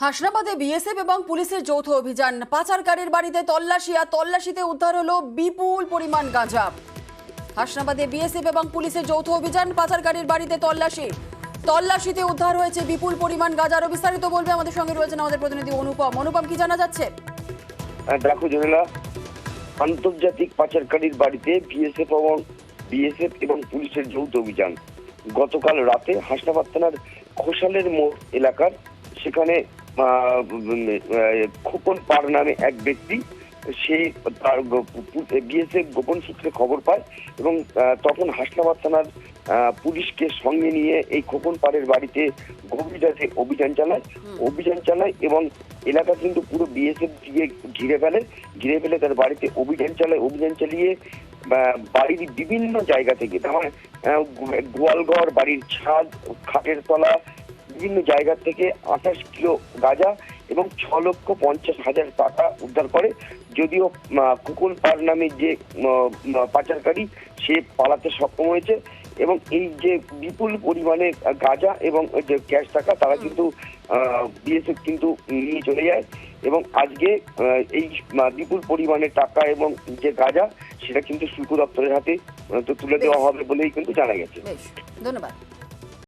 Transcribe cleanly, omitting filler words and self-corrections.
হাসনাবাদে BSF এবং পুলিশের যৌথ অভিযান, পাচারকারীর বাড়িতে তল্লাশি আর তল্লাশিতে উদ্ধার হলো বিপুল পরিমাণ গাঁজা। হাসনাবাদে বিএসএফ এবং পুলিশের যৌথ অভিযান, পাচারকারীর বাড়িতে তল্লাশিতে উদ্ধার হয়েছে বিপুল পরিমাণ গাঁজা। আরো বিস্তারিত বলবে আমাদের সঙ্গে রয়েছেন আমাদের প্রতিনিধি অনুপম। কি জানা যাচ্ছে? দেখো জেনেলা, আন্তর্জাতিক পাচারকারীর বাড়িতে বিএসএফ এবং পুলিশের যৌথ অভিযান। গতকাল রাতে হাসনাবাদ থানার খোসালের মোড় এলাকার সেখানে খোকন পার নামে এক ব্যক্তি, সেই তার বিএসএফ গোপন সূত্রে খবর পায় এবং তখন হাসনাবাদ থানার পুলিশকে সঙ্গে নিয়ে এই খোকন পাড়ের বাড়িতে গভীর রাতে অভিযান চালায় এবং এলাকা কিন্তু পুরো বিএসএফ দিয়ে ঘিরে ফেলে তার বাড়িতে অভিযান চালিয়ে বাড়ির বিভিন্ন জায়গা থেকে, যেমন গোয়ালঘর, বাড়ির ছাদ, খাটের তলা, বিভিন্ন জায়গা থেকে 28 কিলো গাঁজা এবং 6,50,000 টাকা উদ্ধার করে। যদিও খোকন পার নামে যে পাচারকারী, সে পালাতে সক্ষম হয়েছে এবং এই যে বিপুল পরিমাণে গাঁজা এবং যে ক্যাশ টাকা তারা কিন্তু বিএসএফ কিন্তু নিয়ে চলে যায় এবং আজকে এই বিপুল পরিমাণে টাকা এবং যে গাঁজা সেটা কিন্তু শুল্ক দপ্তরের হাতে তুলে দেওয়া হবে বলেই কিন্তু জানা গেছে। ধন্যবাদ।